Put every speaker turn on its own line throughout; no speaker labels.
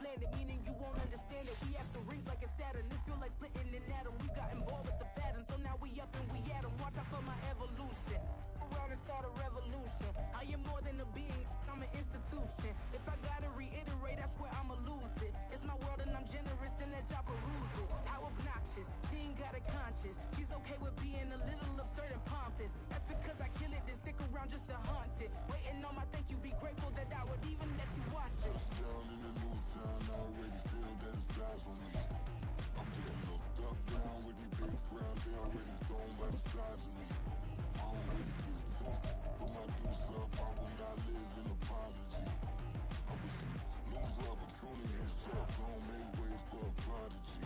planned it, meaning you won't understand it. We after rings like a Saturn, this feel like splitting an atom. We got involved with the pattern, so now we up and we at 'em. Watch out for my evolution, around and start a revolution. I am more than a being, I'm an institution. If I gotta reiterate, that's where I'ma lose it. It's my world and I'm generous in that job peruse it. How obnoxious, she ain't got a conscience. She's okay with being a little absurd and pompous. That's because I kill it, then stick around just to haunt it. Waiting on my thank you, be grateful that I would even let you watch it.
Touchdown in a new town, I already feel that it's eyes on me. I'm getting looked up, down with these big crowds, they already thrown by the size of me. I don't really give a fuck, put my deuce up, I will not live in apology. I wish you lose the opportunity and suck, don't make way for a prodigy.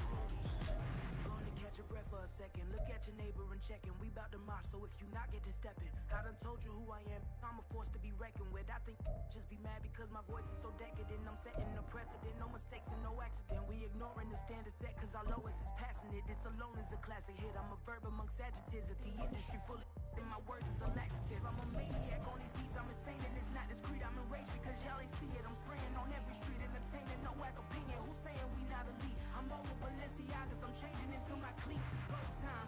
Gonna catch your breath for a second. Look at your neighbor and checking. We bout to march, so if you not get to stepping. I done told you who I am. I'm a force to be reckoned with. I think just be mad because my voice is so decadent. I'm setting a precedent. No mistakes and no accident. We ignoring the standard set cause our lowest is passionate. This alone is a classic hit. I'm a verb amongst adjectives. If the industry full of and my words is a laxative. I'm a maniac on these beats. I'm insane and it's not discreet. I'm enraged because y'all ain't see it. I'm spraying on every street, entertaining no whack opinion. Who's saying we not elite? I'm over Balenciagas. I'm changing into my cleats. It's go time.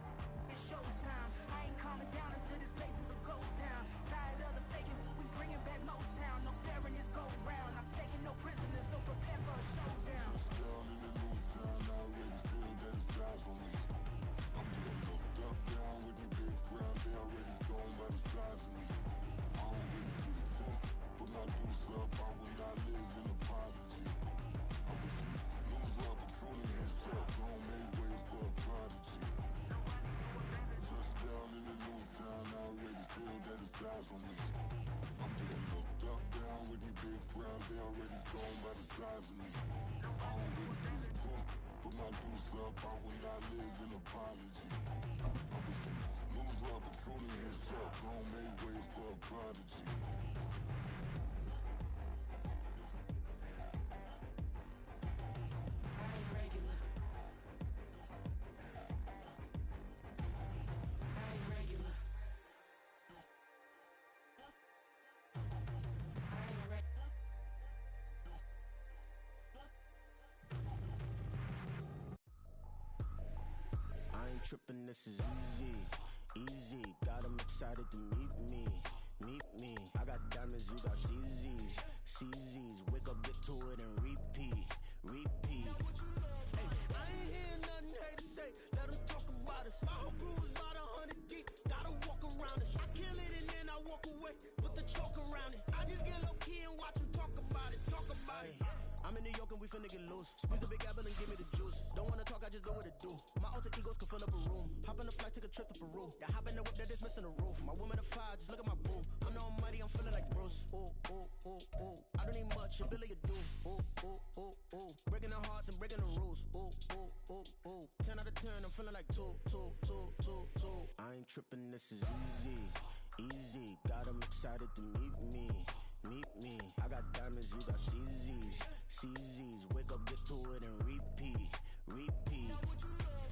It's showtime. I ain't calming down until this place is a ghost town. Tired of the faking. We bringing back Motown. No sparing this go round. I'm taking no prisoners, so prepare for a showdown.
Touchdown in a new town, I already feel that it's eyes on me. I'm getting looked up, down with these big crowds, they already thrown by the size of me. I don't really give a fuck, put my deuce up, I will not live in apology. I wish you lose the opportunity and suck, don't make way for a prodigy. Touchdown in a new town, I already feel that it's eyes on me. I'm getting looked up, down with these big crowds, they already thrown by the size of me. I don't really give a fuck, put my deuce up, I will not live in apology. I wish you lose the opportunity and suck, don't make way for a prodigy.
I ain't regular. I ain't regular. I ain't regular.
I ain't tripping, this is easy, easy. Got 'em excited to meet me, meet me. I got diamonds, you got CZs, CZs. Wake up, get to it and repeat, repeat. Hey, I ain't hearing nothing haters say, let them talk about us. My whole crew is about 100 deep, gotta walk around it. I kill it and then I walk away, put the chalk around it. I just get low key and watch them talk about it, talk about it. I'm in New York and we finna get loose. Squeeze the big apple and give me the juice. Don't wanna talk, I just do what it do. My alter egos can fill up a room. Hop on the flight, take a trip to Peru. Yeah, hop in the whip that is missing the roof. My woman a fire, just look at my boo. I'm the almighty, I'm feeling like Bruce. Ooh, ooh, ooh, ooh. I don't need much, your Billy a do. Ooh, ooh, ooh, ooh. Breaking the hearts and breaking the rules. Ooh, ooh, ooh, ooh. 10 out of 10, I'm feeling like 2, 2, 2, 2, 2. I ain't tripping, this is easy, easy. Got 'em excited to meet me, meet me. I got diamonds, you got CZs, CZs. Wake up, get to it and repeat, repeat.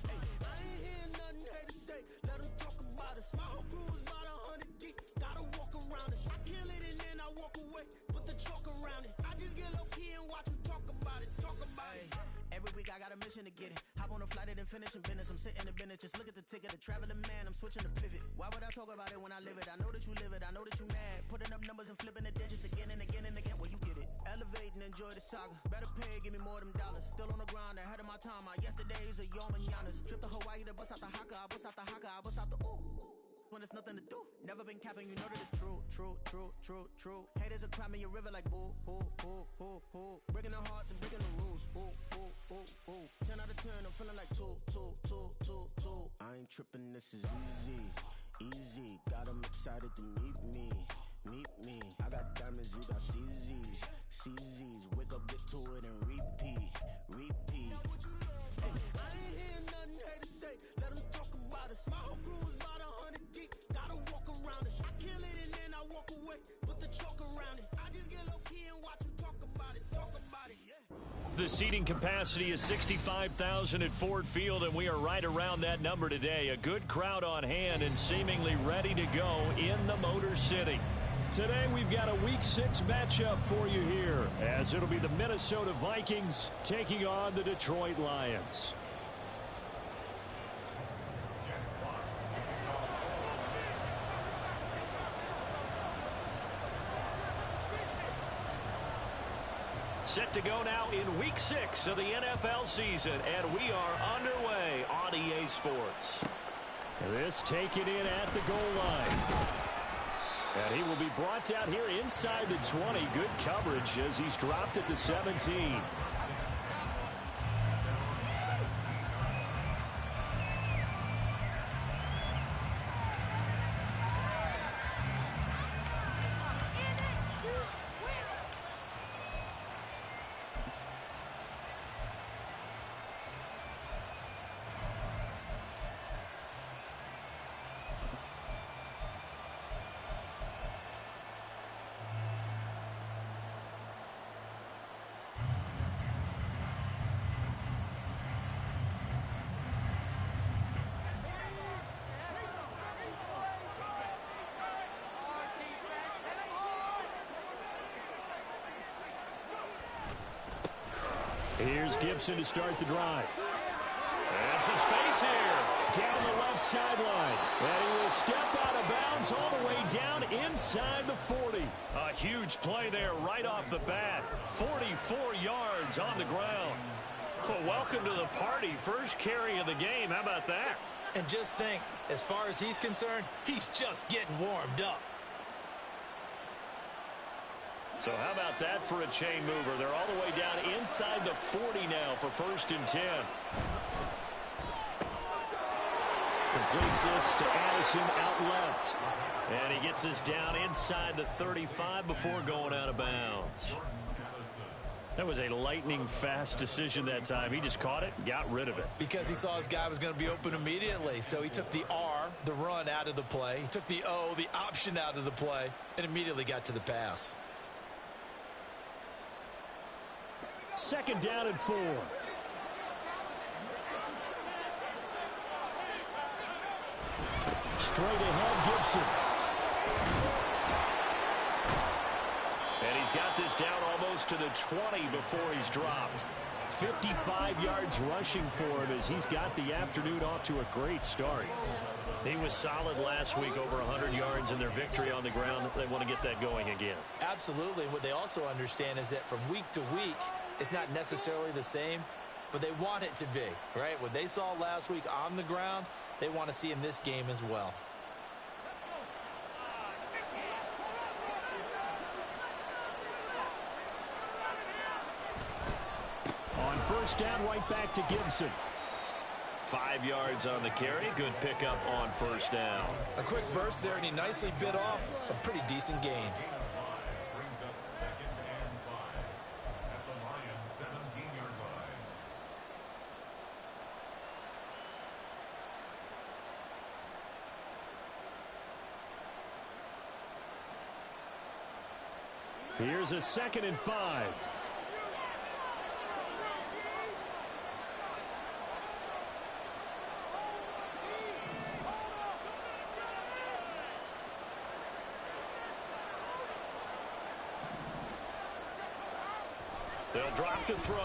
Hey, I ain't hearing nothing haters say, let them talk about us. My whole crew is about 100 deep, gotta walk around us. I kill it and then I walk away, put the chalk around it. I just get low key and watch them talk about it, talk about it. Every week I got a mission to get it. Hop on a flight and then finish in business. I'm sitting in business, just look at the ticket. A traveling man, I'm switching to pivot. Why would I talk about it when I live it? I know that you live it, I know that you mad. Putting up numbers and flipping the digits again and again and again. Well, you get it. Elevate and enjoy the saga. Better pay, give me more than dollars. Still on the ground, ahead of my time. My yesterdays are your mananas. Trip to Hawaii to bust out the haka. I bust out the haka, I bust out the ooh. When there's nothing to do. Never been capping, you know that it's true, true, true, true, true. Haters are crying me a river like boo, boo, boo, boo, boo. Breaking the hearts and breaking the rules. Ooh, ooh, ooh, ooh. 10 out of 10, I'm feeling like 2, 2, 2, 2, 2. I ain't tripping, this is easy, easy. Got 'em excited to meet me, meet me. I got diamonds, you got CZs, CZs. Wake up, get to it and repeat, repeat. Hey, I ain't hearing nothing haters say, let them talk about us. My whole crew is about 100 deep, gotta walk around us. I kill it and then I walk away, put the chalk around it. I just get low key and watch them talk about it, talk about it, yeah.
The seating capacity is 65,000 at Ford Field, and we are right around that number today. A good crowd on hand and seemingly ready to go in the Motor City. Today we've got a Week 6 matchup for you here, as it'll be the Minnesota Vikings taking on the Detroit Lions. Set to go now in Week 6 of the NFL season, and we are underway on EA Sports. This taken in at the goal line. And he will be brought down here inside the 20. Good coverage as he's dropped at the 17. Here's Gibson to start the drive. And some space here. Down the left sideline. And he will step out of bounds all the way down inside the 40. A huge play there right off the bat. 44 yards on the ground. Well, welcome to the party. First carry of the game. How about that?
And just think, as far as he's concerned, he's just getting warmed up.
So how about that for a chain mover? They're all the way down inside the 40 now for 1st and 10. Completes this to Addison out left. And he gets us down inside the 35 before going out of bounds. That was a lightning-fast decision that time. He just caught it and got rid of it.
Because he saw his guy was going to be open immediately. So he took the R, the run, out of the play. He took the O, the option, out of the play, and immediately got to the pass.
2nd down and 4. Straight ahead, Gibson. And he's got this down almost to the 20 before he's dropped. 55 yards rushing for him as he's got the afternoon off to a great start. He was solid last week, over 100 yards in their victory on the ground. They want to get that going again.
Absolutely. What they also understand is that from week to week, it's not necessarily the same, but they want it to be, right? What they saw last week on the ground, they want to see in this game as well.
On 1st down, right back to Gibson. 5 yards on the carry. Good pickup on 1st down.
A quick burst there, and he nicely bit off a pretty decent gain.
Here's a 2nd and 5. They'll drop to throw.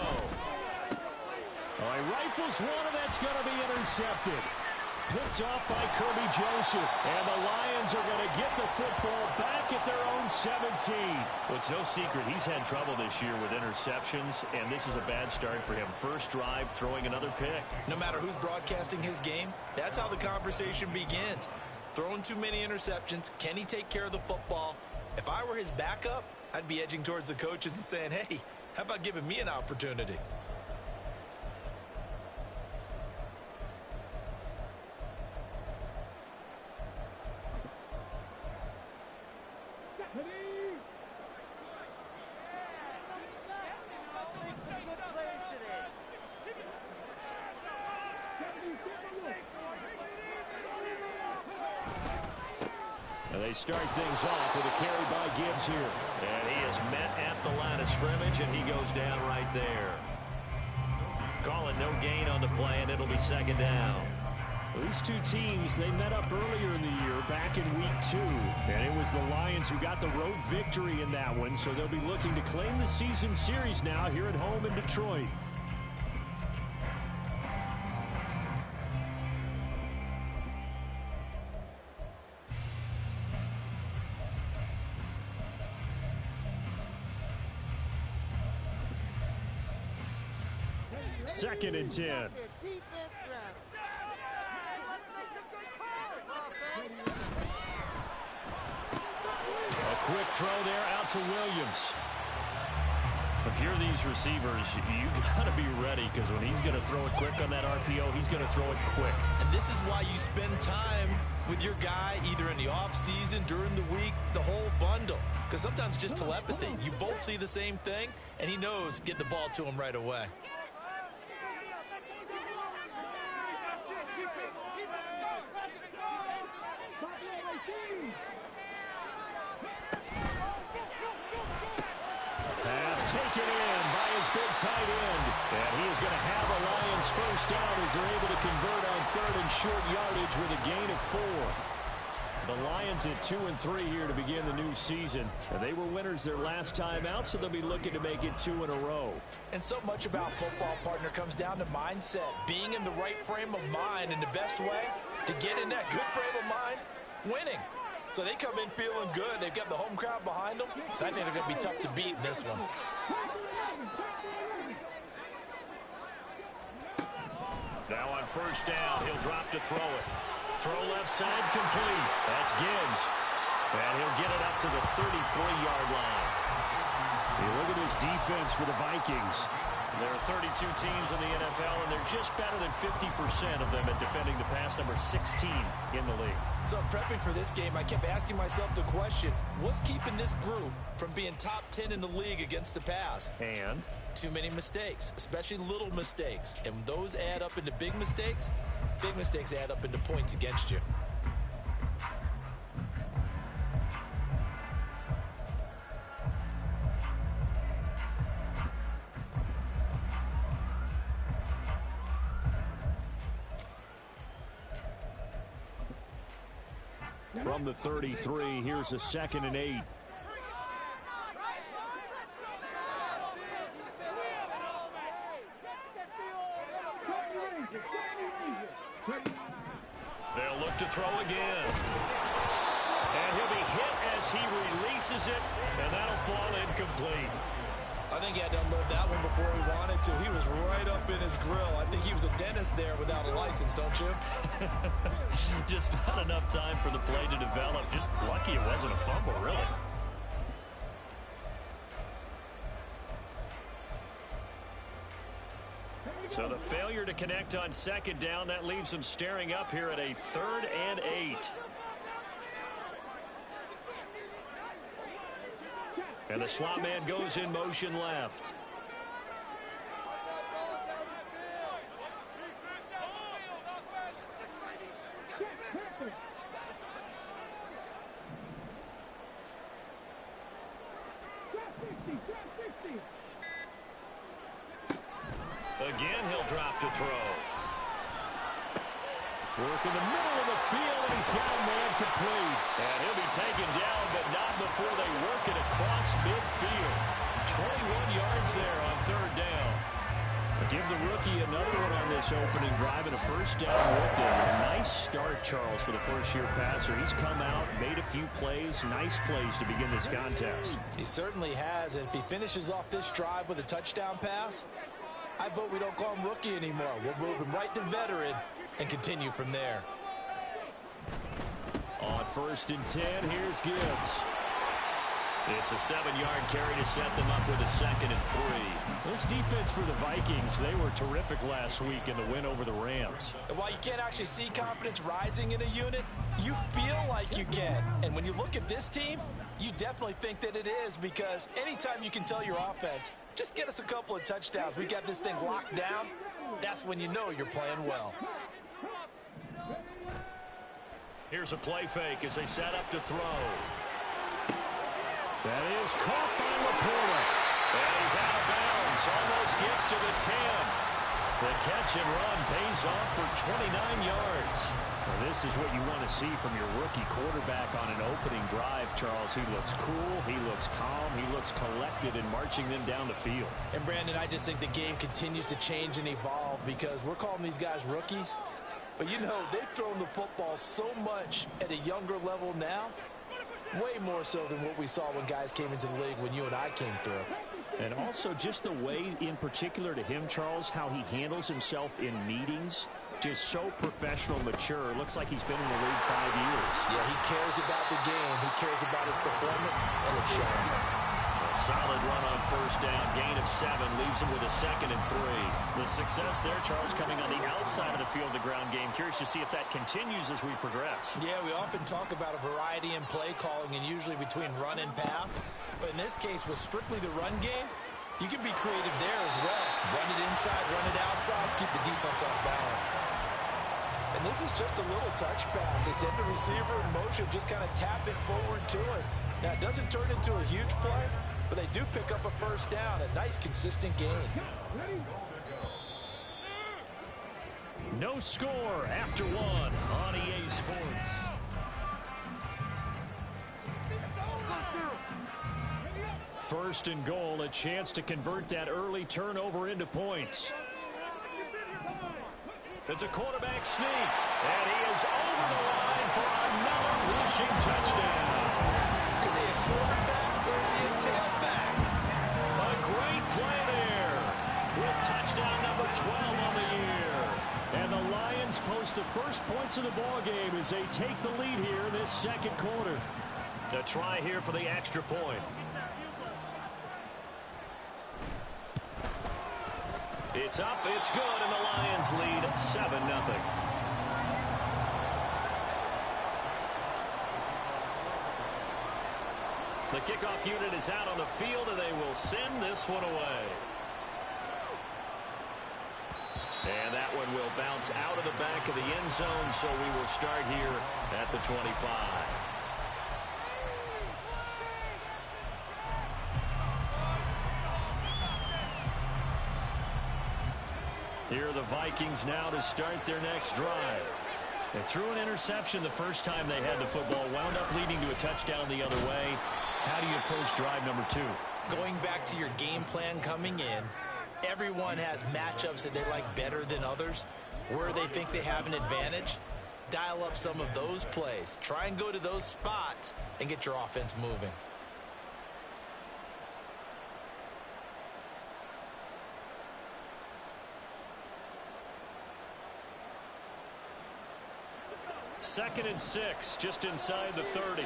He rifles one, and that's going to be intercepted. Picked off by Kirby Joseph. And the Lions are going to get the football back at their own 17. Well, it's no secret he's had trouble this year with interceptions, and this is a bad start for him. First drive, throwing another pick.
No matter who's broadcasting his game, that's how the conversation begins. Throwing too many interceptions. Can he take care of the football? If I were his backup, I'd be edging towards the coaches and saying, hey, how about giving me an opportunity?
They start things off with a carry by Gibbs here. And he is met at the line of scrimmage, and he goes down right there. Calling no gain on the play, and it'll be 2nd down. These two teams, they met up earlier in the year, back in week 2. And it was the Lions who got the road victory in that one, so they'll be looking to claim the season series now here at home in Detroit. Second and 10.
A
quick throw there out to Williams. If you're these receivers, you got to be ready, because when he's going to throw it quick on that RPO, he's going to throw it quick.
And this is why you spend time with your guy either in the offseason, during the week, the whole bundle. Because sometimes just telepathy. You both see the same thing, and he knows get the ball to him right away.
Taken in by his big tight end. And he is going to have a Lions first down as they're able to convert on 3rd and short yardage with a gain of 4. The Lions at 2-3 here to begin the new season. And they were winners their last time out, so they'll be looking to make it 2 in a row.
And so much about football, partner, comes down to mindset. Being in the right frame of mind, and the best way to get in that good frame of mind, winning. So they come in feeling good. They've got the home crowd behind them. I think they're going to be tough to beat in this one.
Now on first down, he'll drop to throw it. Throw left side, complete. That's Gibbs. And he'll get it up to the 33-yard line. You look at this defense for the Vikings. There are 32 teams in the NFL, and they're just better than 50% of them at defending the pass, number 16 in the league.
So prepping for this game, I kept asking myself the question, what's keeping this group from being top 10 in the league against the pass?
And?
Too many mistakes, especially little mistakes. And when those add up into big mistakes add up into points against you.
From the 33, here's a 2nd and 8. They'll look to throw again. And he'll be hit as he releases it, and that'll fall incomplete.
I think he had to unload that one before he wanted to. He was right up in his grill. I think he was a dentist there without a license, don't you?
Just not enough time for the play to develop. Just lucky it wasn't a fumble, really. So the failure to connect on 2nd down, that leaves them staring up here at a 3rd and 8. And the slot man goes in motion left. Again, he'll drop to throw. Work in the middle of the field, and he's got a man complete. And he'll be taken down, but not before they work it across midfield. 21 yards there on 3rd down. Give the rookie another one on this opening drive and a first down with him. A nice start, Charles, for the first-year passer. He's come out, made a few plays, nice plays to begin this contest.
He certainly has, and if he finishes off this drive with a touchdown pass, I vote we don't call him rookie anymore. We'll move him right to veteran and continue from there.
On 1st and 10, here's Gibbs. It's a 7-yard carry to set them up with a 2nd and 3. This defense for the Vikings, they were terrific last week in the win over the Rams.
And while you can't actually see confidence rising in a unit, you feel like you can. And when you look at this team, you definitely think that it is, because anytime you can tell your offense, just get us a couple of touchdowns, we got this thing locked down, that's when you know you're playing well.
Here's a play fake as they set up to throw. That is caught by Laporta. And he's out of bounds. Almost gets to the 10. The catch and run pays off for 29 yards. Well, this is what you want to see from your rookie quarterback on an opening drive, Charles. He looks cool, he looks calm, he looks collected in marching them down the field.
And, Brandon, I just think the game continues to change and evolve because we're calling these guys rookies. But, you know, they've thrown the football so much at a younger level now, way more so than what we saw when guys came into the league when you and I came through.
And also just the way, in particular to him, Charles, how he handles himself in meetings. Just so professional, mature. Looks like he's been in the league 5 years.
Yeah, he cares about the game. He cares about his performance, and it's showing.
A solid run on first down. Gain of 7. Leaves him with a 2nd and 3. The success there, Charles, coming on the outside of the field, the ground game. Curious to see if that continues as we progress.
Yeah, we often talk about a variety in play calling and usually between run and pass. But in this case, with strictly the run game, you can be creative there as well. Run it inside, run it outside, keep the defense off balance. And this is just a little touch pass. They send the receiver in motion, just kind of tap it forward to him. Now, it doesn't turn into a huge play, but they do pick up a first down. A nice, consistent gain.
No score after 1 on EA Sports. First and goal, a chance to convert that early turnover into points. It's a quarterback sneak, and he is over the line for another rushing touchdown.
Is he a quarterback or is he a tailback?
A great play there with touchdown number 12 on the year. And the Lions post the first points of the ballgame as they take the lead here in this second quarter. A try here for the extra point. It's up, it's good, and the Lions lead 7-0. The kickoff unit is out on the field, and they will send this one away. And that one will bounce out of the back of the end zone, so we will start here at the 25. Here are the Vikings now to start their next drive. They threw an interception the first time they had the football, wound up leading to a touchdown the other way. How do you approach drive number 2?
Going back to your game plan coming in, everyone has matchups that they like better than others. Where they think they have an advantage, dial up some of those plays. Try and go to those spots and get your offense moving.
Second and 6, just inside the 30.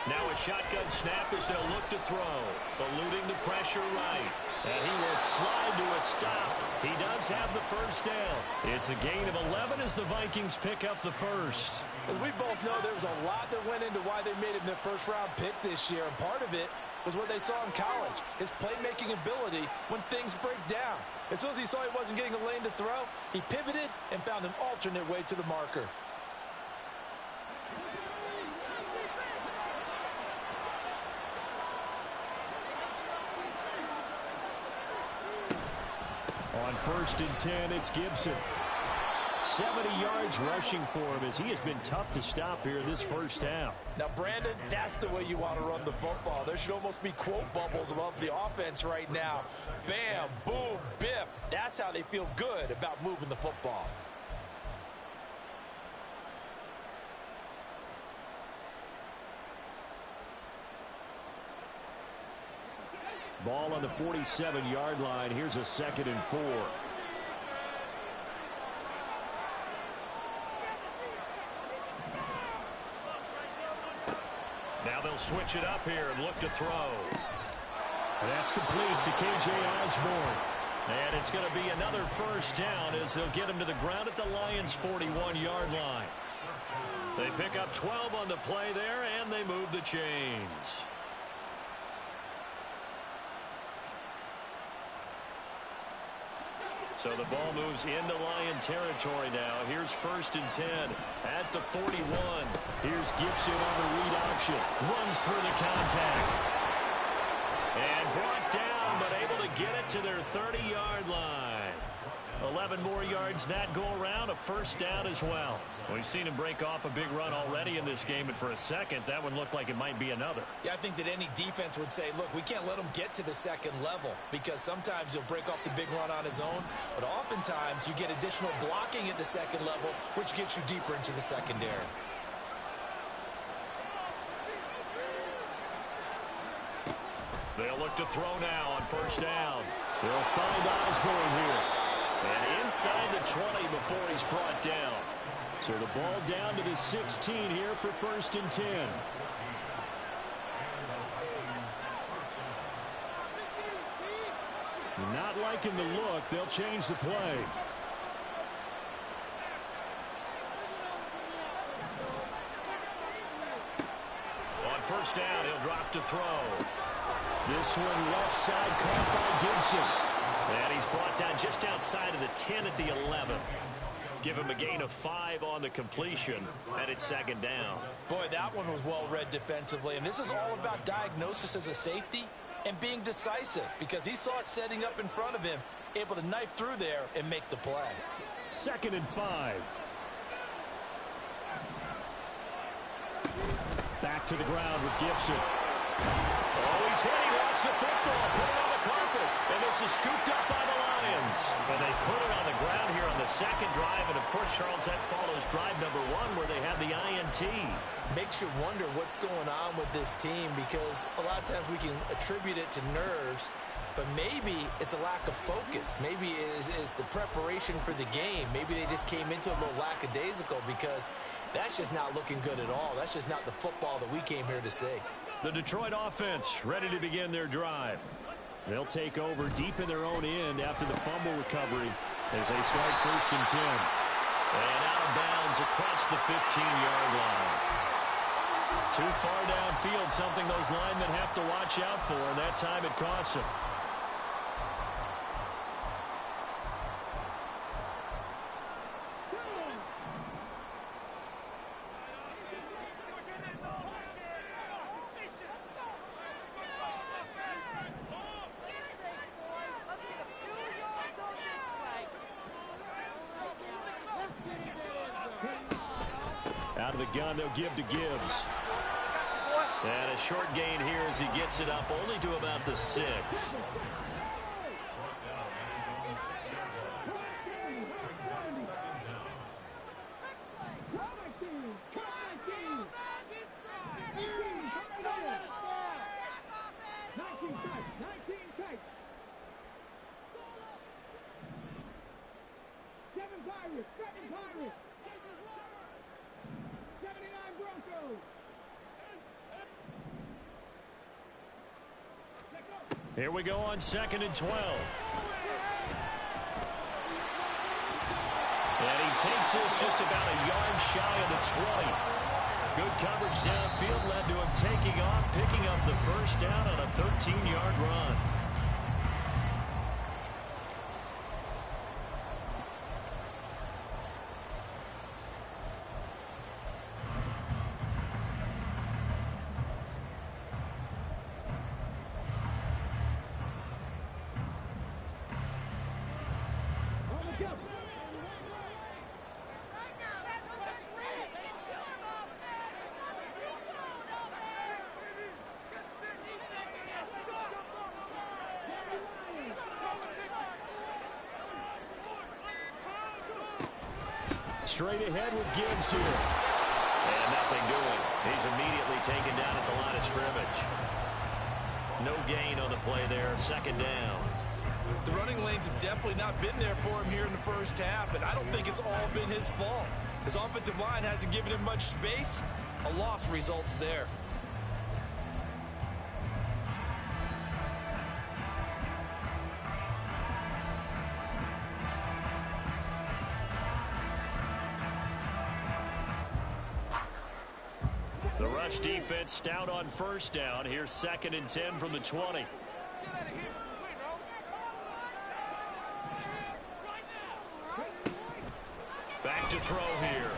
Now a shotgun snap as they'll look to throw. Eluding the pressure right. And he will slide to a stop. He does have the first down. It's a gain of 11 as the Vikings pick up the first.
As we both know, there was a lot that went into why they made him their first-round pick this year. And part of it was what they saw in college, his playmaking ability when things break down. As soon as he saw he wasn't getting a lane to throw, he pivoted and found an alternate way to the marker.
On first and 10, it's Gibson. 70 yards rushing for him as he has been tough to stop here this first half.
Now, Brandon, that's the way you want to run the football. There should almost be quote bubbles above the offense right now. Bam, boom, biff. That's how they feel good about moving the football.
Ball on the 47-yard line. Here's a 2nd and 4. Now they'll switch it up here and look to throw. That's complete to K.J. Osborne. And it's going to be another first down as they'll get him to the ground at the Lions' 41-yard line. They pick up 12 on the play there, and they move the chains. So the ball moves into Lion territory now. Here's first and 10 at the 41. Here's Gibson on the read option. Runs through the contact. And brought down, but able to get it to their 30-yard line. 11 more yards that go around, a first down as well. We've seen him break off a big run already in this game, and for a second, that one looked like it might be another.
Yeah, I think that any defense would say, look, we can't let him get to the second level because sometimes he'll break off the big run on his own, but oftentimes you get additional blocking at the second level, which gets you deeper into the secondary.
They'll look to throw now on first down. They'll find Osborne here. And inside the 20 before he's brought down. So the ball down to the 16 here for 1st and 10. Not liking the look. They'll change the play. On first down, he'll drop to throw. This one left side caught by Gibson. And he's brought down just outside of the 10 at the 11. Give him a gain of 5 on the completion, and it's 2nd down.
Boy, that one was well read defensively, and this is all about diagnosis as a safety and being decisive because he saw it setting up in front of him, able to knife through there and make the play.
2nd and 5. Back to the ground with Gibson. Oh, he's hit. He lost the football. Put it on the carpet. And this is scooped up by the Lions. And they put it on the ground here on the 2nd drive. And, of course, Charles, that follows drive number 1 where they had the INT.
Makes you wonder what's going on with this team because a lot of times we can attribute it to nerves, but maybe it's a lack of focus. Maybe it's the preparation for the game. Maybe they just came into it a little lackadaisical because that's just not looking good at all. That's just not the football that we came here to see.
The Detroit offense ready to begin their drive. They'll take over deep in their own end after the fumble recovery as they start 1st and 10. And out of bounds across the 15-yard line. Too far downfield, something those linemen have to watch out for, and that time it costs them. Out of the gun, they'll give to Gibbs. And a short gain here as he gets it up only to about the 6. Here we go on 2nd and 12. And he takes this just about a yard shy of the 20. Good coverage downfield led to him taking off, picking up the first down on a 13-yard run. Straight ahead with Gibbs here. And nothing doing. He's immediately taken down at the line of scrimmage. No gain on the play there. 2nd down.
The running lanes have definitely not been there for him here in the first half, and I don't think it's all been his fault. His offensive line hasn't given him much space. A loss results there.
The rush defense stout on first down. Here's 2nd and 10 from the 20. Back to throw here.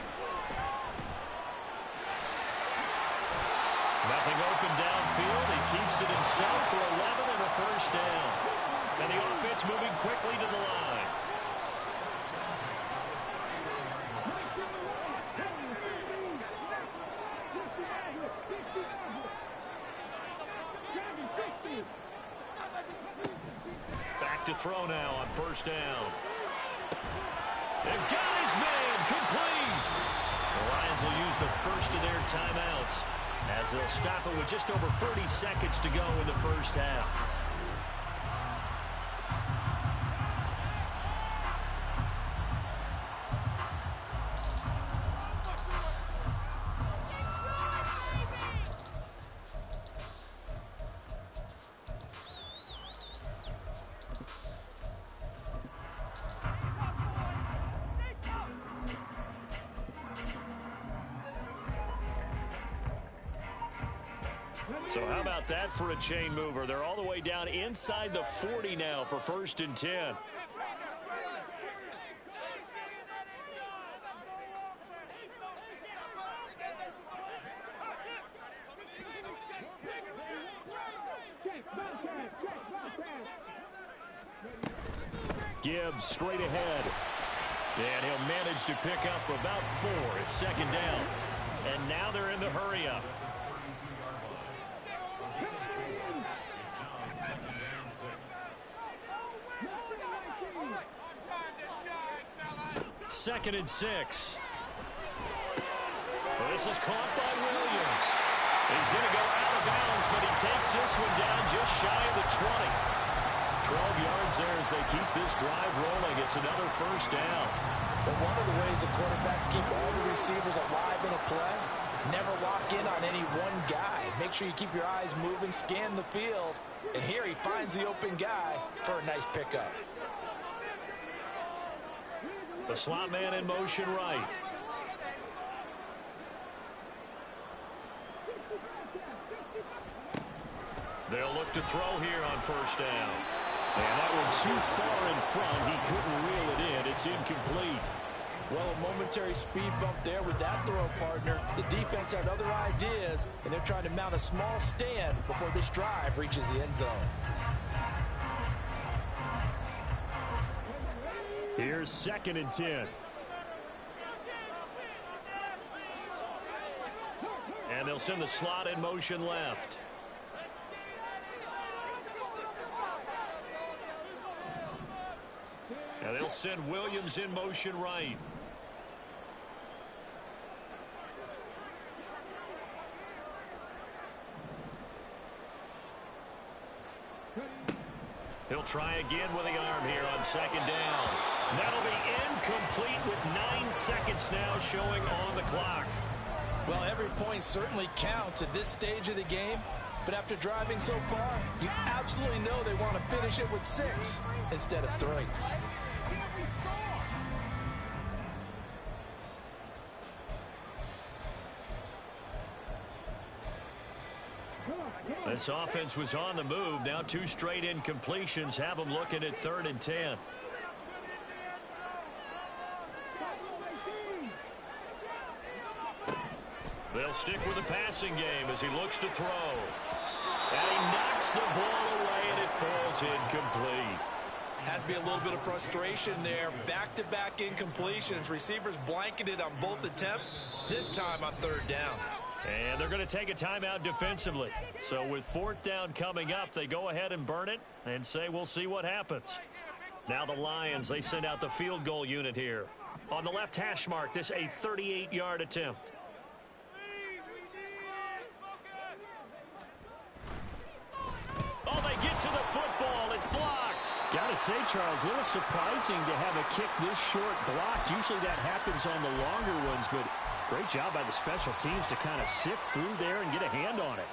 Nothing open downfield. He keeps keeps it himself for 11 and a first down. And the offense moving quickly to the line. Back to throw now on first down. And got his man complete. The Lions will use the first of their timeouts as they'll stop it with just over 30 seconds to go in the first half. So how about that for a chain mover? They're all the way down inside the 40 now for 1st and 10. Gibbs straight ahead. And he'll manage to pick up about 4. It's 2nd down. And now they're in the hurry up. 2nd and 6. Well, this is caught by Williams. He's going to go out of bounds, but he takes this one down just shy of the 20. 12 yards there as they keep this drive rolling. It's another first down.
But one of the ways the quarterbacks keep all the receivers alive in a play, never lock in on any one guy. Make sure you keep your eyes moving, scan the field. And here he finds the open guy for a nice pickup.
The slot man in motion right. They'll look to throw here on first down. And that one too far in front. He couldn't reel it in. It's incomplete.
Well, a momentary speed bump there with that throw, partner. The defense had other ideas, and they're trying to mount a small stand before this drive reaches the end zone.
Here's 2nd and 10. And they'll send the slot in motion left. And they'll send Williams in motion right. He'll try again with the arm here on 2nd down. That'll be incomplete with 9 seconds now showing on the clock.
Well, every point certainly counts at this stage of the game, but after driving so far, you absolutely know they want to finish it with 6 instead of 3.
This offense was on the move. Now 2 straight incompletions have them looking at 3rd and 10. They'll stick with the passing game as he looks to throw. And he knocks the ball away, and it falls incomplete.
Has to be a little bit of frustration there. Back-to-back incompletions. Receivers blanketed on both attempts, this time on 3rd down.
And they're going to take a timeout defensively. So with 4th down coming up, they go ahead and burn it and say we'll see what happens. Now the Lions, they send out the field goal unit here. On the left hash mark, this a 38-yard attempt. Oh, they get to the football. It's blocked.
Got to say, Charles, a little surprising to have a kick this short blocked. Usually that happens on the longer ones, but great job by the special teams to kind of sift through there and get a hand on it.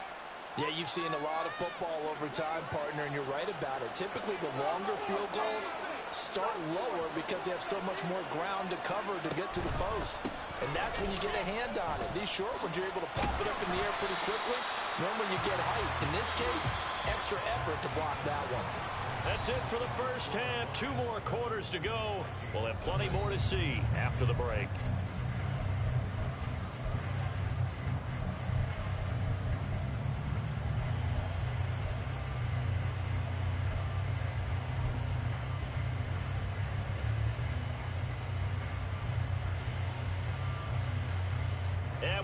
Yeah, you've seen a lot of football over time, partner, and you're right about it. Typically, the longer field goals start lower because they have so much more ground to cover to get to the post. And that's when you get a hand on it. These short ones, you're able to pop it up in the air pretty quickly. Normally, you get height. In this case, extra effort to block that one.
That's it for the first half. 2 more quarters to go. We'll have plenty more to see after the break.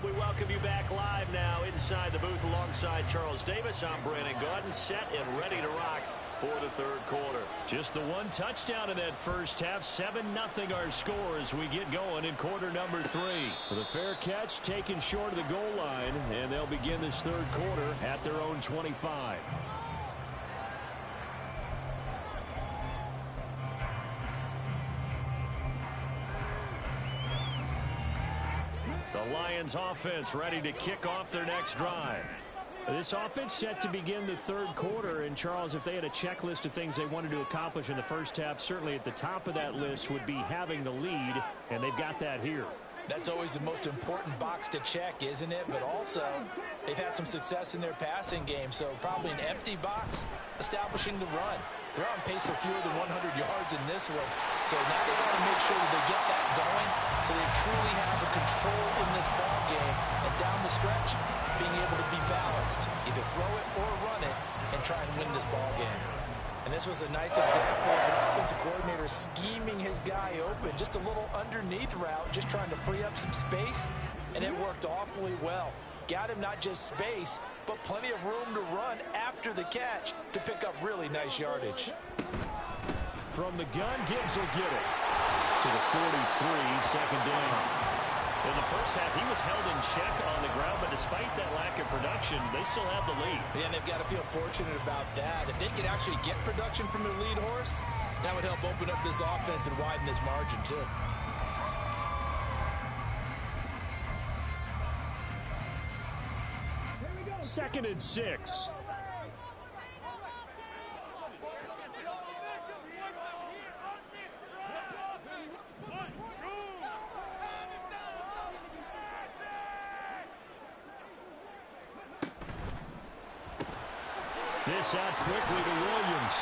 We welcome you back live now inside the booth alongside Charles Davis. I'm Brandon Gaudin, set and ready to rock for the third quarter. Just the one touchdown in that first half. 7-0 our score as we get going in quarter number 3. With a fair catch taken short of the goal line, and they'll begin this third quarter at their own 25. The Lions offense ready to kick off their next drive. This offense set to begin the third quarter. And, Charles, if they had a checklist of things they wanted to accomplish in the first half, certainly at the top of that list would be having the lead, and they've got that here.
That's always the most important box to check, isn't it? But also, they've had some success in their passing game, so probably an empty box establishing the run. They're on pace for fewer than 100 yards in this one. So now they want to make sure that they get that going so they truly have a control in this ball game. And down the stretch, being able to be balanced, either throw it or run it, and try and win this ball game. And this was a nice example of an offensive coordinator scheming his guy open. Just a little underneath route, just trying to free up some space, and it worked awfully well. Got him not just space, but plenty of room to run after the catch to pick up really nice yardage.
From the gun, Gibbs will get it to the 43, second down. In the first half, he was held in check on the ground, but despite that lack of production, they still have the lead.
And they've got to feel fortunate about that. If they could actually get production from their lead horse, that would help open up this offense and widen this margin, too.
Second and 6. This out quickly to Williams.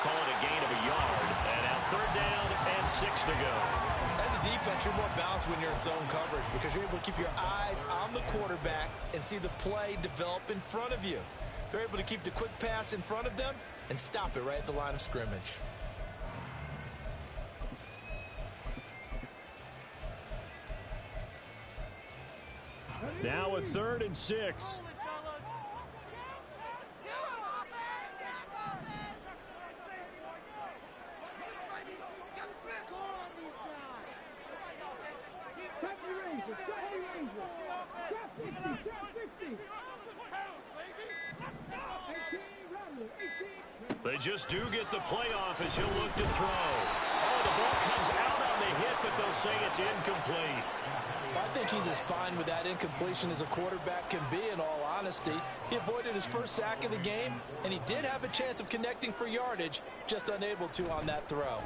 Call it a gain of a yard. And now third down and 6 to go.
As a defense, you're more balanced when you're in zone coverage because you're able to keep your eyes on the quarterback and see the play develop in front of you. They're able to keep the quick pass in front of them and stop it right at the line of scrimmage.
Now a third and 6. They just do get the playoff as he'll look to throw. Oh, the ball comes out on the hit, but they'll say it's incomplete.
I think he's as fine with that incompletion as a quarterback can be, in all honesty. He avoided his first sack of the game, and he did have a chance of connecting for yardage, just unable to on that throw.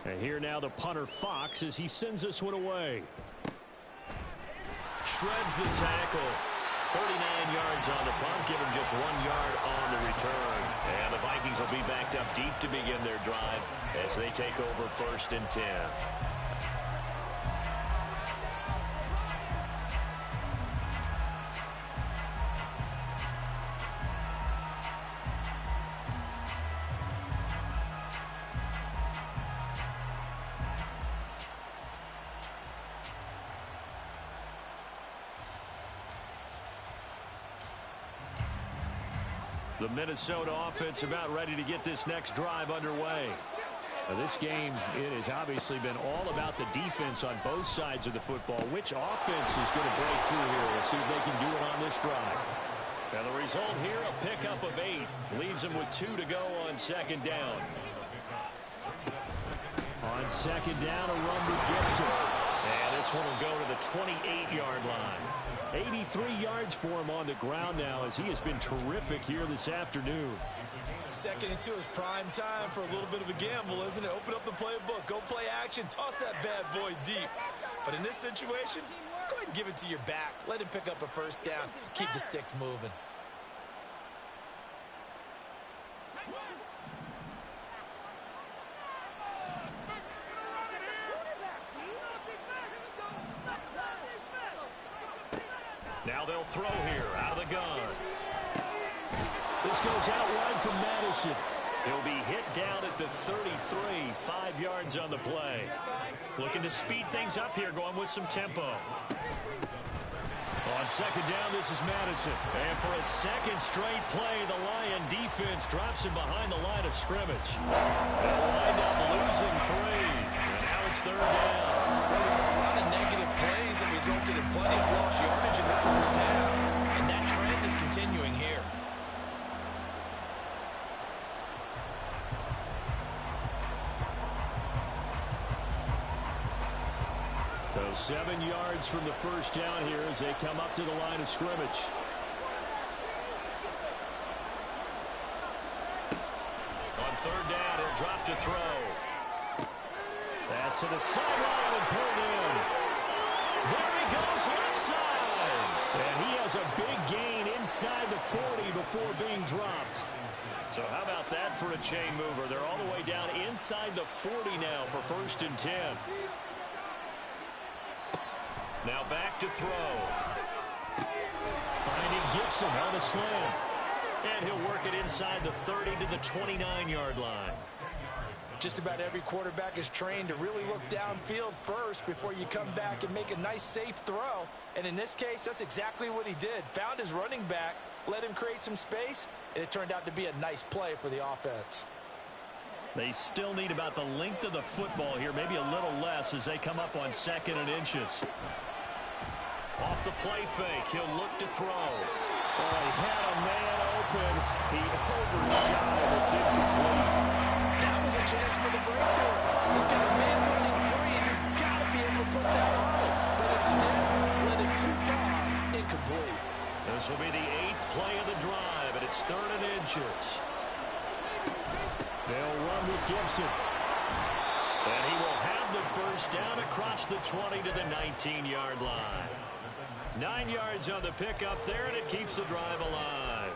And here now the punter Fox as he sends this one away. Shreds the tackle. 39 yards on the punt, give him just 1 yard on the return. And the Vikings will be backed up deep to begin their drive as they take over first and 10. The Minnesota offense about ready to get this next drive underway. Now this game, it has obviously been all about the defense on both sides of the football. Which offense is going to break through here? We'll see if they can do it on this drive. Now the result here, a pickup of 8. Leaves them with 2 to go on second down. On second down, a run to Gibson. And this one will go to the 28-yard line. 83 yards for him on the ground now as he has been terrific here this afternoon.
Second and 2 is prime time for a little bit of a gamble, isn't it? Open up the playbook, go play action, toss that bad boy deep. But in this situation, go ahead and give it to your back. Let him pick up a first down. Keep the sticks moving.
Now they'll throw here out of the gun. This goes out wide from Madison. He'll be hit down at the 33, 5 yards on the play. Looking to speed things up here, going with some tempo. On second down, this is Madison. And for a second straight play, the Lion defense drops him behind the line of scrimmage. They'll wind up losing 3. And now it's third down.
There was a lot of negative plays that resulted in plenty of lost yardage in the first half. And that trend is continuing here.
So 7 yards from the first down here as they come up to the line of scrimmage. On third down, he'll drop to throw. Pass to the sideline and pulled in. There he goes left side. And he has a big gain inside the 40 before being dropped. So how about that for a chain mover? They're all the way down inside the 40 now for 1st and 10. Now back to throw. Finding Gibson on a slant. And he'll work it inside the 30 to the 29-yard line.
Just about every quarterback is trained to really look downfield first before you come back and make a nice, safe throw. And in this case, that's exactly what he did. Found his running back, let him create some space, and it turned out to be a nice play for the offense.
They still need about the length of the football here, maybe a little less as they come up on 2nd and inches. Off the play fake, he'll look to throw. Oh, he had a man open. He overshot it. It's incomplete.
That was a chance for the breakthrough. He's got a man running free, and you've got to be able to put that on him. But instead, let it too far. Incomplete.
This will be the 8th play of the drive, and it's 3rd and inches. They'll run with Gibson. And he will have the first down across the 20 to the 19-yard line. 9 yards on the pickup there, and it keeps the drive alive.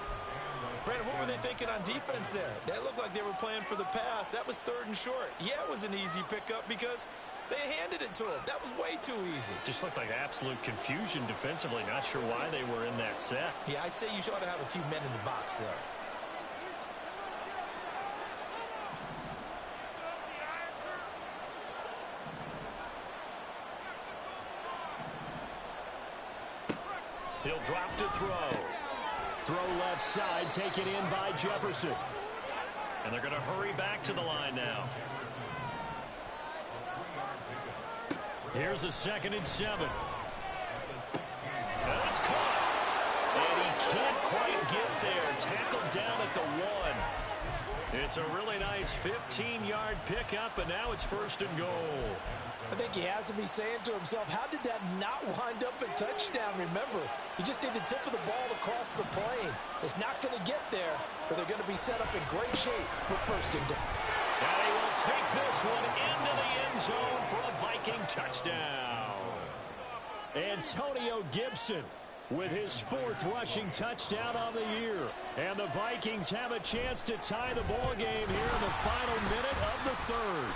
Brandon, what were they thinking on defense there? That looked like they were playing for the pass. That was 3rd and short. Yeah, it was an easy pickup because they handed it to him. That was way too easy.
Just looked like absolute confusion defensively. Not sure why they were in that set.
Yeah, I'd say you ought to have a few men in the box there.
He'll drop to throw. Throw left side, taken in by Jefferson. And they're going to hurry back to the line now. Here's a 2nd and 7. That's caught. And he can't quite get there. Tackled down at the 1. It's a really nice 15-yard pickup, and now it's 1st and goal.
I think he has to be saying to himself, how did that not wind up a touchdown? Remember, you just need the tip of the ball across the plane. It's not going to get there, but they're going to be set up in great shape with 1st and goal.
And he will take this one into the end zone for a Viking touchdown. Antonio Gibson with his 4th rushing touchdown on the year. And the Vikings have a chance to tie the ball game here in the final minute of the 3rd.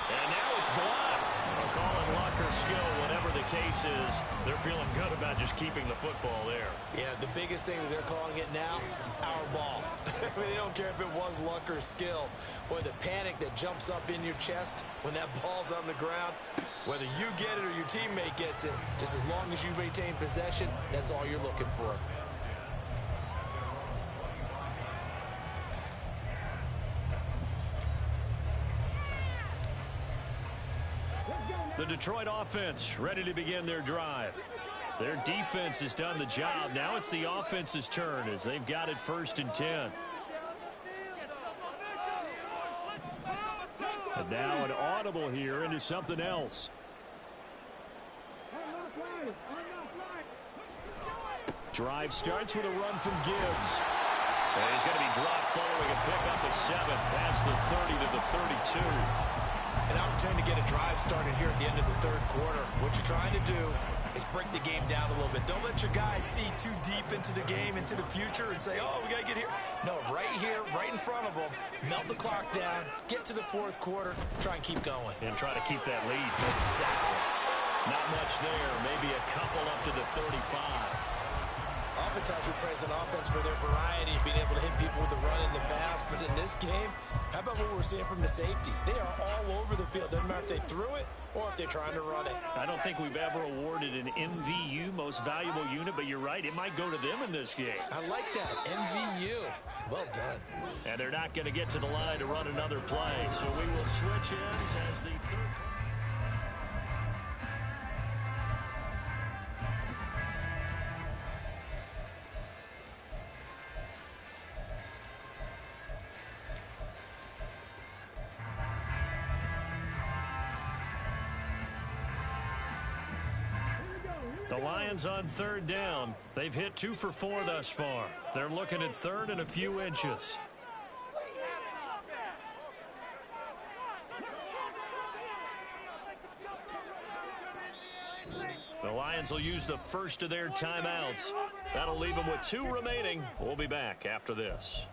And now it's blocked. They'll call it luck or skill, whatever the case is. They're feeling good about just keeping the football there.
Yeah, the biggest thing that they're calling it now, our ball. I mean, they don't care if it was luck or skill. Boy, the panic that jumps up in your chest when that ball's on the ground, whether you get it or your teammate gets it, just as long as you maintain possession, that's all you're looking for.
The Detroit offense ready to begin their drive. Their defense has done the job. Now it's the offense's turn as they've got it 1st and 10. And now an audible here into something else. Drive starts with a run from Gibbs. And he's going to be dropped following a pickup of 7 past the 30 to the 32.
An opportunity to get a drive started here at the end of the 3rd quarter. What you're trying to do is break the game down a little bit. Don't let your guys see too deep into the game, into the future, and say, oh, we got to get here. No, right here, right in front of them, melt the clock down, get to the 4th quarter, try and keep going.
And try to keep that lead.
Exactly.
Not much there. Maybe a couple up to the 35.
oftentimes we praise an offense for their variety and being able to hit people with the run and the pass. But in this game, how about what we're seeing from the safeties? They are all over the field. Doesn't matter if they threw it or if they're trying to run it.
I don't think we've ever awarded an MVU, most valuable unit, but you're right, it might go to them in this game.
I like that, MVU. Well done.
And they're not going to get to the line to run another play, so we will switch ends as the third. The Lions on third down. They've hit 2 for 4 thus far. They're looking at third and a few inches. The Lions will use the first of their timeouts. That'll leave them with 2 remaining. We'll be back after this.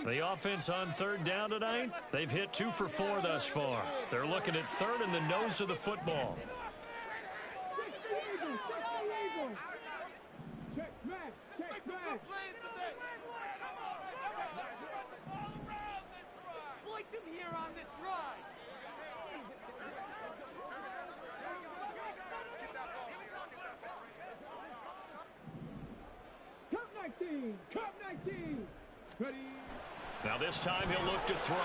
The offense on third down tonight, they've hit 2 for 4 thus far. They're looking at third and the nose of the football.
Cup 19. Ready.
Now this time he'll look to throw.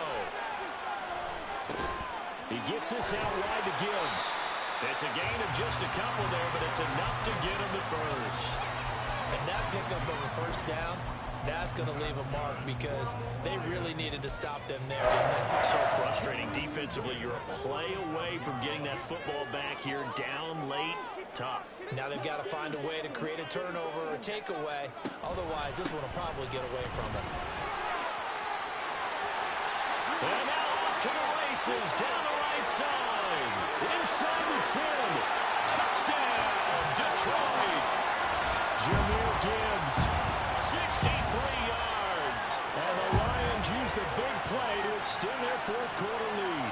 He gets this out wide to Gibbs. It's a gain of just a couple there, but it's enough to get him the first.
And that pickup of a first down, that's going to leave a mark because they really needed to stop them there, didn't they?
So frustrating defensively. You're a play away from getting that football back here, down late. Tough.
Now they've got to find a way to create a turnover or a takeaway. Otherwise, this one will probably get away from them.
And now off to the races, down the right side. Inside the 10. Touchdown, Detroit. Jahmyr Gibbs, 63 yards. And the Lions use the big play to extend their fourth quarter lead.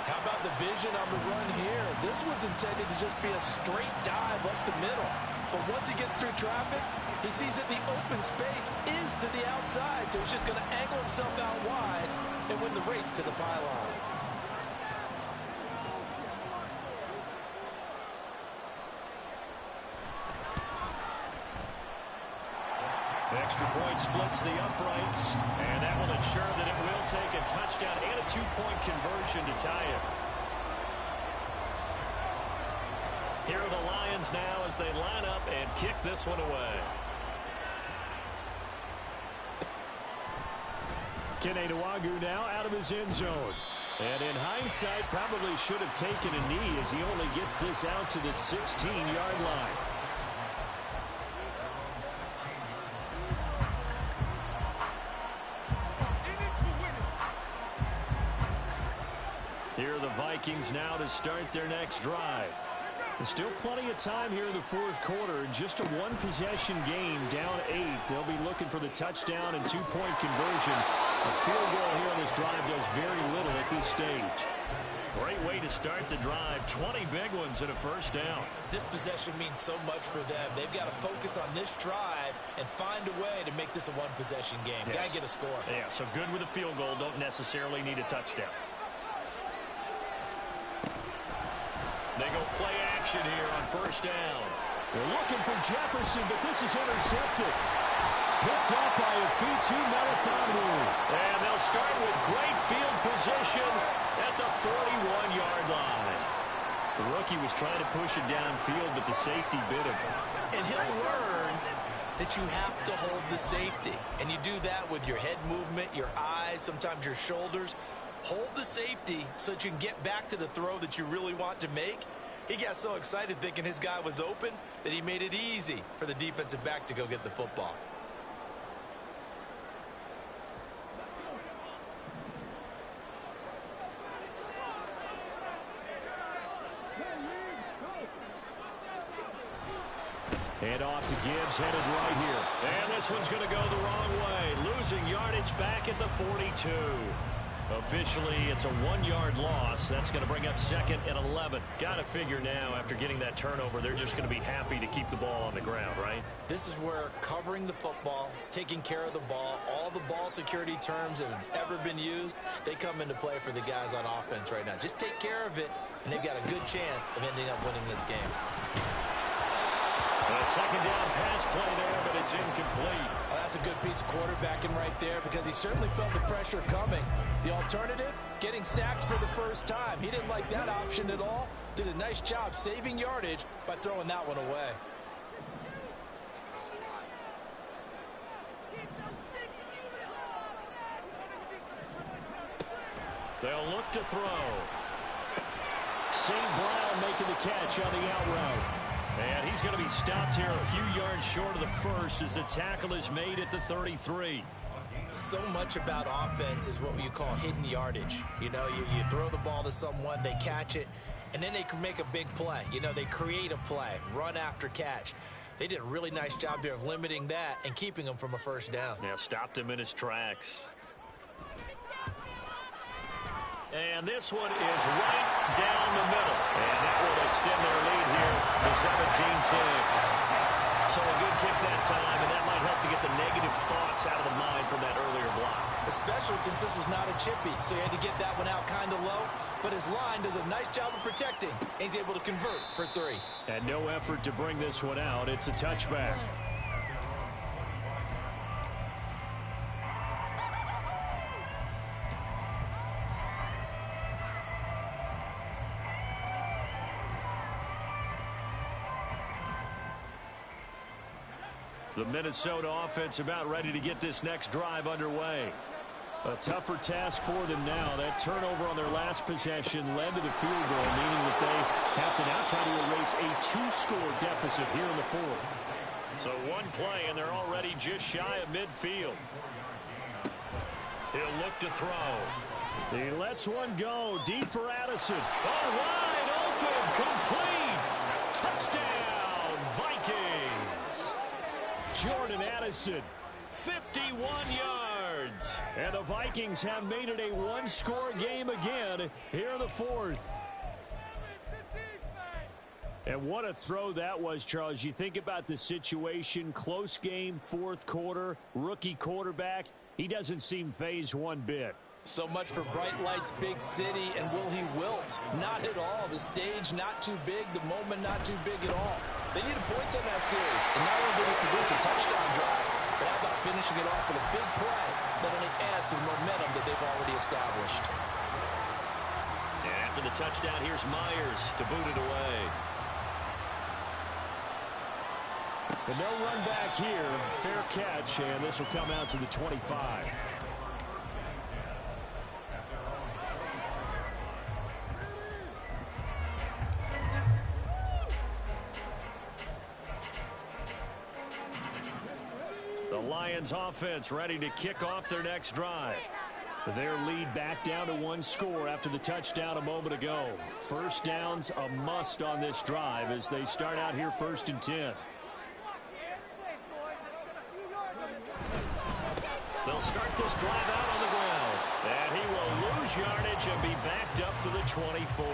How about the vision on the run here? This one's intended to just be a straight dive up the middle. But once he gets through traffic, he sees that the open space is to the outside. So he's just going to angle himself out wide and win the race to the pylon.
Extra point splits the uprights, and that will ensure that it will take a touchdown and a 2-point conversion to tie it. Here are the Lions now as they line up and kick this one away. Kene Nwagu now out of his end zone. And in hindsight, probably should have taken a knee as he only gets this out to the 16-yard line. Here are the Vikings now to start their next drive. There's still plenty of time here in the fourth quarter. Just a one-possession game, down 8. They'll be looking for the touchdown and 2-point conversion. A field goal here on this drive does very little at this stage. Great way to start the drive. 20 big ones and a first down.
This possession means so much for them. They've got to focus on this drive and find a way to make this a one-possession game.
Yes.
Got to get a score.
Yeah, so good with a field goal. Don't necessarily need a touchdown. They go play action here on first down. They're looking for Jefferson, but this is intercepted. Picked up by Afitu Melifonwu. And they'll start with great field position at the 41-yard line. The rookie was trying to push it downfield, but the safety bit him.
And he'll learn that you have to hold the safety. And you do that with your head movement, your eyes, sometimes your shoulders. Hold the safety so that you can get back to the throw that you really want to make. He got so excited thinking his guy was open that he made it easy for the defensive back to go get the football.
And off to Gibbs, headed right here. And this one's going to go the wrong way. Losing yardage back at the 42. Officially, it's a 1-yard loss. That's going to bring up 2nd and 11. Got to figure now, after getting that turnover, they're just going to be happy to keep the ball on the ground, right?
This is where covering the football, taking care of the ball, all the ball security terms that have ever been used, they come into play for the guys on offense right now. Just take care of it, and they've got a good chance of ending up winning this game.
A 2nd down pass play there, but it's incomplete.
Well, that's a good piece of quarterbacking right there because he certainly felt the pressure coming. The alternative, getting sacked for the first time. He didn't like that option at all. Did a nice job saving yardage by throwing that one away.
They'll look to throw. St. Brown making the catch on the out route. And he's going to be stopped here a few yards short of the first as the tackle is made at the 33.
So much about offense is what you call hidden yardage. You know, you throw the ball to someone, they catch it, and then they can make a big play. You know, they create a play, run after catch. They did a really nice job there of limiting that and keeping him from a first down.
Yeah, stopped him in his tracks. And this one is right down the middle. And that will extend their lead here to 17-6. So a good kick that time, and that might help to get the negative thoughts out of the mind from that earlier block.
Especially since this was not a chippy, so he had to get that one out kind of low. But his line does a nice job of protecting. He's able to convert for 3.
And no effort to bring this one out. It's a touchback. The Minnesota offense about ready to get this next drive underway. A tougher task for them now. That turnover on their last possession led to the field goal, meaning that they have to now try to erase a 2-score deficit here in the 4th. So one play, and they're already just shy of midfield. He'll look to throw. He lets one go deep for Addison. Oh, wide open, complete. Touchdown, Vikings. Jordan Addison, 51 yards. And the Vikings have made it a 1-score game again here in the 4th. And what a throw that was, Charles. You think about the situation, close game, 4th quarter, rookie quarterback. He doesn't seem fazed one bit.
So much for bright lights, big city, and will he wilt? Not at all. The stage not too big, the moment not too big at all. They needed points on that series, and not only did he produce a touchdown drive, but how about finishing it off with a big play that only adds to the momentum that they've already established.
And after the touchdown, here's Myers to boot it away. But no run back here. Fair catch, and this will come out to the 25. The Lions offense ready to kick off their next drive. Their lead back down to 1 score after the touchdown a moment ago. First down's a must on this drive as they start out here 1st and 10. They'll start this drive out on the ground. And he will lose yardage and be backed up to the 24.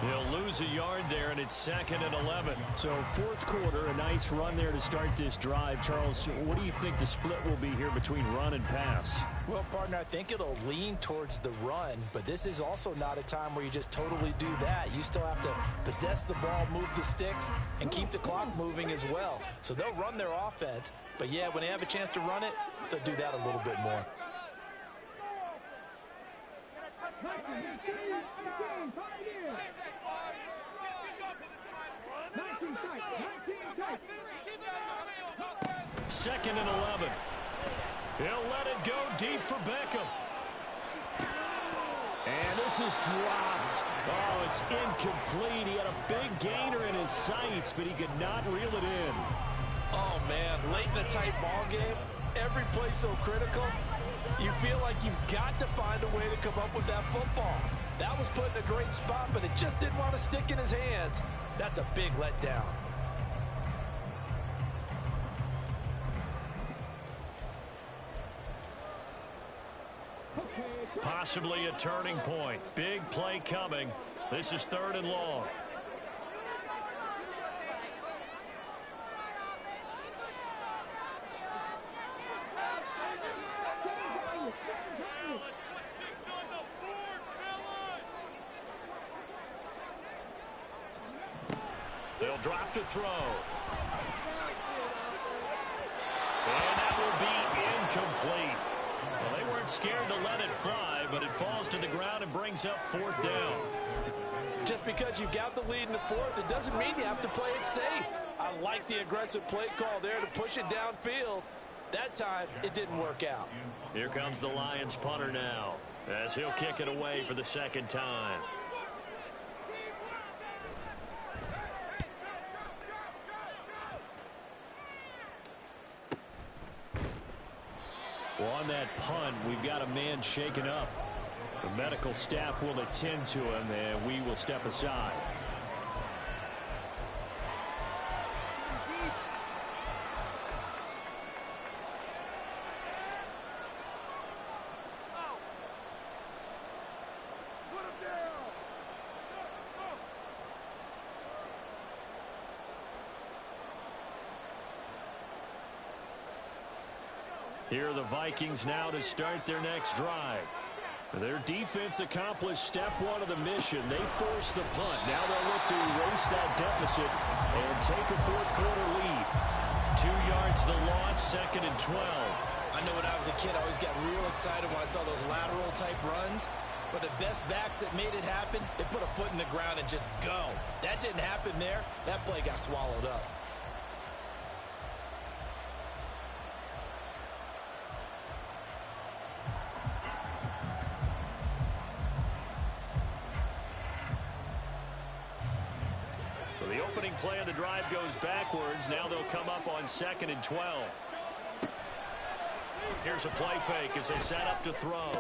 He'll lose a yard there, and it's 2nd and 11. So 4th quarter, a nice run there to start this drive. Charles, what do you think the split will be here between run and pass?
Well, partner, I think it'll lean towards the run, but this is also not a time where you just totally do that. You still have to possess the ball, move the sticks, and keep the clock moving as well. So they'll run their offense, but yeah, when they have a chance to run it, they'll do that a little bit more.
Second and 11. He'll let it go deep for Beckham. And this is dropped. Oh, it's incomplete. He had a big gainer in his sights, but he could not reel it in.
Oh, man, late in a tight ball game, every play so critical. You feel like you've got to find a way to come up with that football. That was put in a great spot, but it just didn't want to stick in his hands. That's a big letdown.
Possibly a turning point. Big play coming. This is 3rd and long. They'll drop to throw. And that will be incomplete. Well, they weren't scared to let it fly, but it falls to the ground and brings up 4th down.
Just because you got the lead in the 4th, it doesn't mean you have to play it safe. I like the aggressive play call there to push it downfield. That time, it didn't work out.
Here comes the Lions punter now, as he'll kick it away for the 2nd time. Well, on that punt, we've got a man shaken up. The medical staff will attend to him, and we will step aside. Here are the Vikings now to start their next drive. Their defense accomplished step 1 of the mission. They forced the punt. Now they'll look to erase that deficit and take a 4th quarter lead. 2 yards the loss, 2nd and 12.
I know when I was a kid, I always got real excited when I saw those lateral type runs. But the best backs that made it happen, they put a foot in the ground and just go. That didn't happen there. That play got swallowed up.
The opening play of the drive goes backwards. Now they'll come up on 2nd and 12. Here's a play fake as they set up to throw.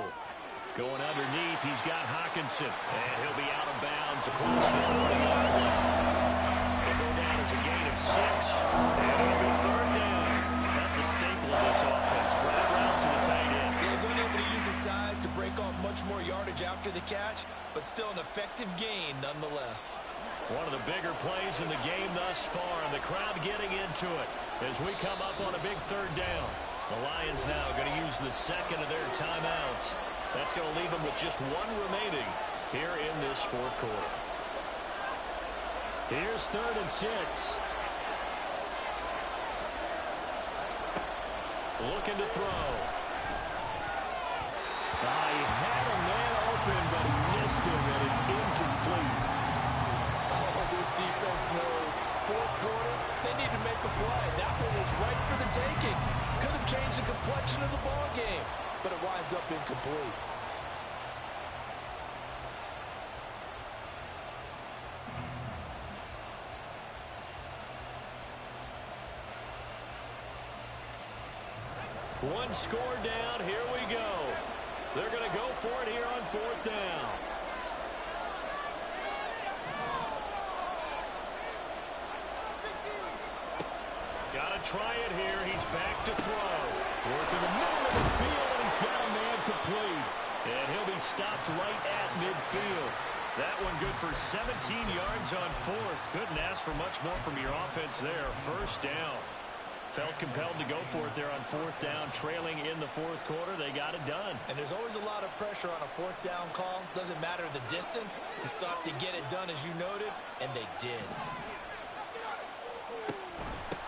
Going underneath, he's got Hawkinson. And he'll be out of bounds across the 30-yard line. He'll go down as a gain of 6. And it'll be 3rd down. That's a staple of this offense. Drive route to the tight end.
He was unable to use his size to break off much more yardage after the catch, but still an effective gain nonetheless.
One of the bigger plays in the game thus far, and the crowd getting into it as we come up on a big 3rd down. The Lions now going to use the 2nd of their timeouts. That's going to leave them with just 1 remaining here in this 4th quarter. Here's 3rd and 6. Looking to throw. He had a man open, but he missed him, and it's incomplete.
This defense knows 4th quarter, they need to make a play. That one was right for the taking. Could have changed the complexion of the ball game, but it winds up incomplete.
One score down. Here we go. They're going to go for it here on 4th down. Got to try it here. He's back to throw. Working the middle of the field, and he's got a man complete. And he'll be stopped right at midfield. That one good for 17 yards on 4th. Couldn't ask for much more from your offense there. 1st down. Felt compelled to go for it there on 4th down. Trailing in the 4th quarter, they got it done.
And there's always a lot of pressure on a 4th down call. Doesn't matter the distance. You stop to get it done, as you noted, and they did.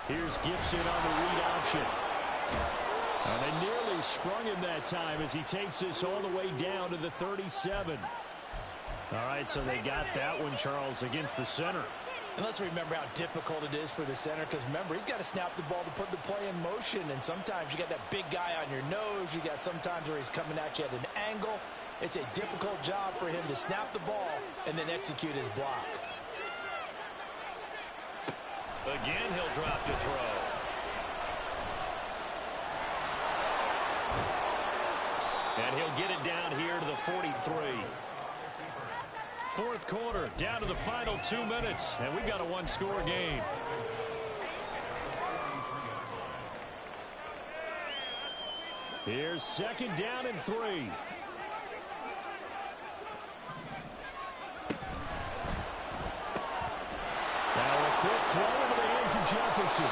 Here's Gibson on the read option. And they nearly sprung him that time as he takes this all the way down to the 37. All right, so they got that one, Charles, against the center.
And let's remember how difficult it is for the center, because remember, he's got to snap the ball to put the play in motion, and sometimes you got that big guy on your nose. You got sometimes where he's coming at you at an angle. It's a difficult job for him to snap the ball and then execute his block.
Again, he'll drop to throw. And he'll get it down here to the 43. 4th quarter, down to the final 2 minutes, and we've got a 1-score game. Here's 2nd down and 3. Jefferson.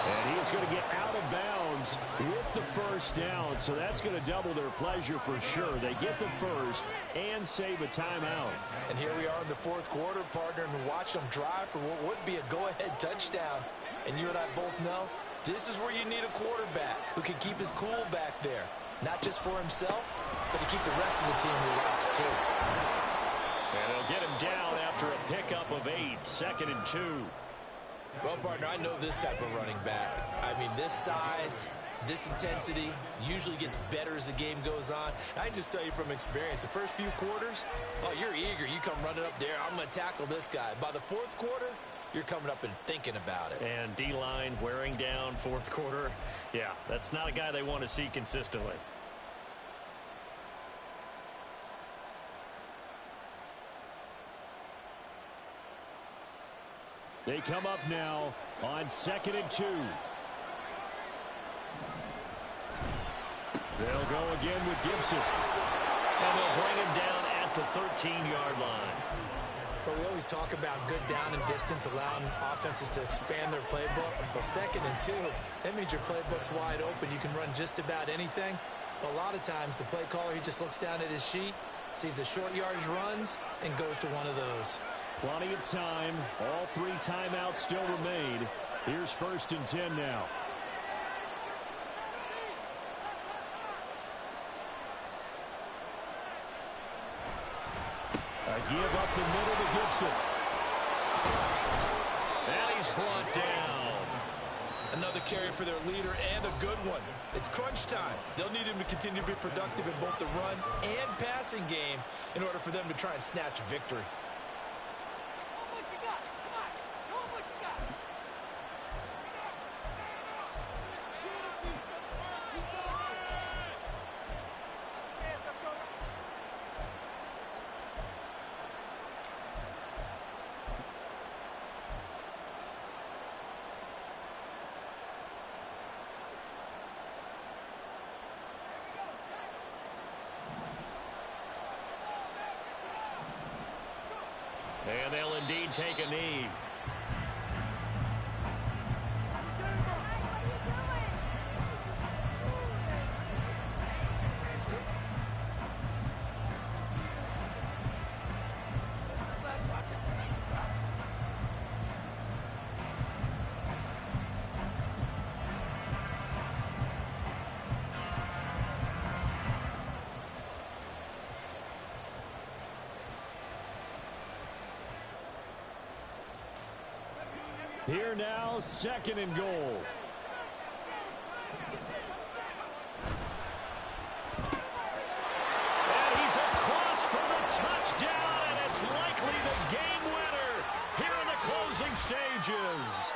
And he is going to get out of bounds with the first down, so that's going to double their pleasure for sure. They get the first and save a timeout.
And here we are in the fourth quarter, partner, and watch them drive for what would be a go-ahead touchdown. And you and I both know this is where you need a quarterback who can keep his cool back there, not just for himself, but to keep the rest of the team relaxed too.
And they'll get him down after a pickup of 8, 2nd and 2.
Well, partner, I know this type of running back. I mean, this size, this intensity usually gets better as the game goes on. I just tell you from experience, the first few quarters, oh, you're eager. You come running up there, I'm going to tackle this guy. By the fourth quarter, you're coming up and thinking about it.
And D-line wearing down fourth quarter. Yeah, that's not a guy they want to see consistently. They come up now on 2nd and 2. They'll go again with Gibson. And they'll bring him down at the 13-yard line.
But we always talk about good down and distance, allowing offenses to expand their playbook. Well, 2nd and 2, that means your playbook's wide open. You can run just about anything. But a lot of times, the play caller, he just looks down at his sheet, sees the short yardage runs, and goes to one of those.
Plenty of time. All 3 timeouts still remain. Here's 1st and 10 now. A give up the middle to Gibson. And he's brought down.
Another carry for their leader and a good one. It's crunch time. They'll need him to continue to be productive in both the run and passing game in order for them to try and snatch a victory.
And they'll indeed take a knee. Here now, 2nd and goal. And he's across for the touchdown, and it's likely the game winner here in the closing stages.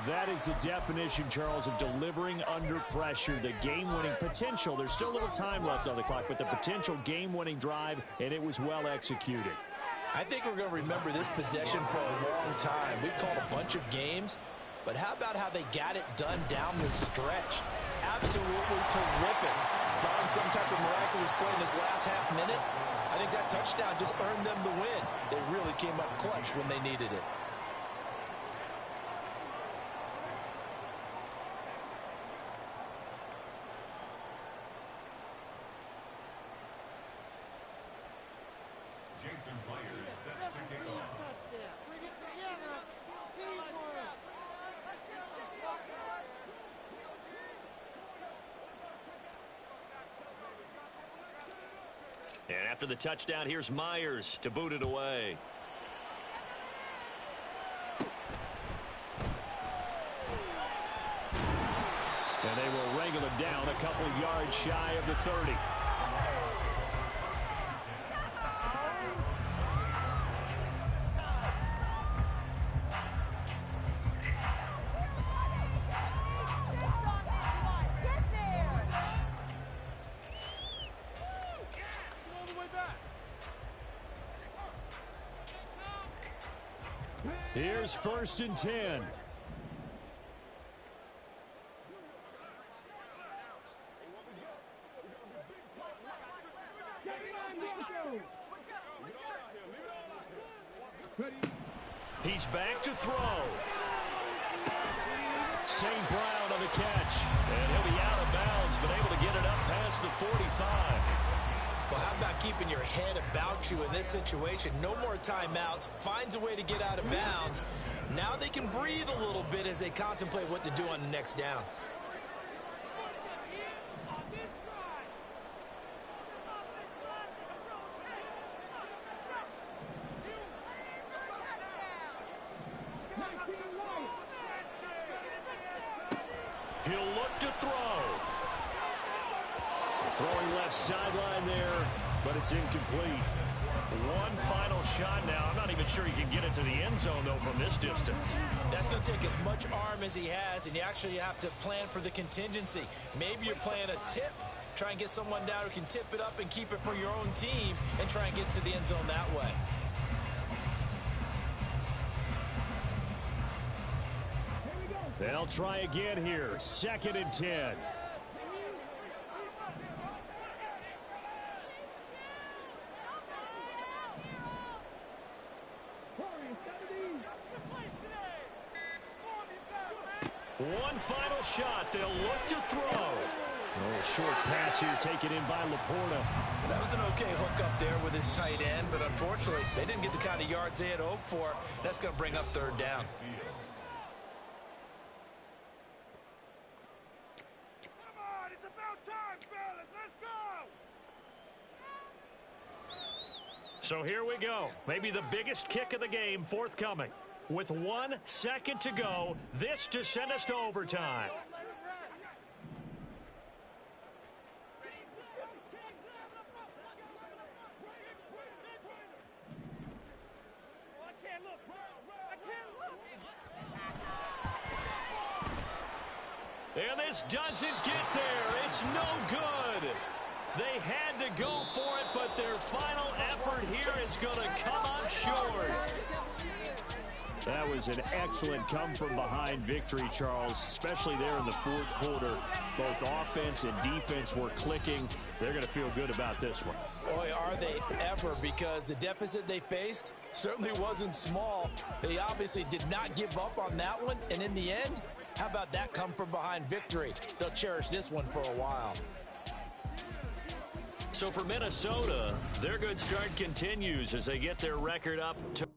That is the definition, Charles, of delivering under pressure. The game-winning potential. There's still a little time left on the clock, but the potential game-winning drive, and it was well executed.
I think we're going to remember this possession for a long time. We've called a bunch of games, but how about how they got it done down the stretch? Absolutely terrific. Barring some type of miraculous play in this last half minute, I think that touchdown just earned them the win. They really came up clutch when they needed it.
And after the touchdown, here's Myers to boot it away. And they will wrangle him down a couple yards shy of the 30. Here's 1st and 10. He's back to throw. St. Brown on the catch. And he'll be out of bounds, but able to get it up past the 45.
Well, how about keeping your head about you in this situation? No more timeouts. Finds a way to get out of bounds. Now they can breathe a little bit as they contemplate what to do on the next down.
He'll look to throw. Throwing left sideline there, but it's incomplete. One final shot now. I'm not even sure he can get it to the end zone, though, from this distance.
That's going to take as much arm as he has, and you actually have to plan for the contingency. Maybe you're playing a tip. Try and get someone down who can tip it up and keep it for your own team and try and get to the end zone that way.
They'll try again here. 2nd and 10. One final shot. They'll look to throw. A little short pass here taken in by Laporta.
That was an okay hook up there with his tight end, but unfortunately, they didn't get the kind of yards they had hoped for. That's going to bring up 3rd down.
So here we go. Maybe the biggest kick of the game forthcoming. With 1 second to go, this to send us to overtime. And this doesn't get there. It's no good. They had to go for it, but their final effort here is going to come up short. That was an excellent come-from-behind victory, Charles, especially there in the 4th quarter. Both offense and defense were clicking. They're going to feel good about this one.
Boy, are they ever, because the deficit they faced certainly wasn't small. They obviously did not give up on that one, and in the end, how about that come-from-behind victory? They'll cherish this one for a while.
So for Minnesota, their good start continues as they get their record up to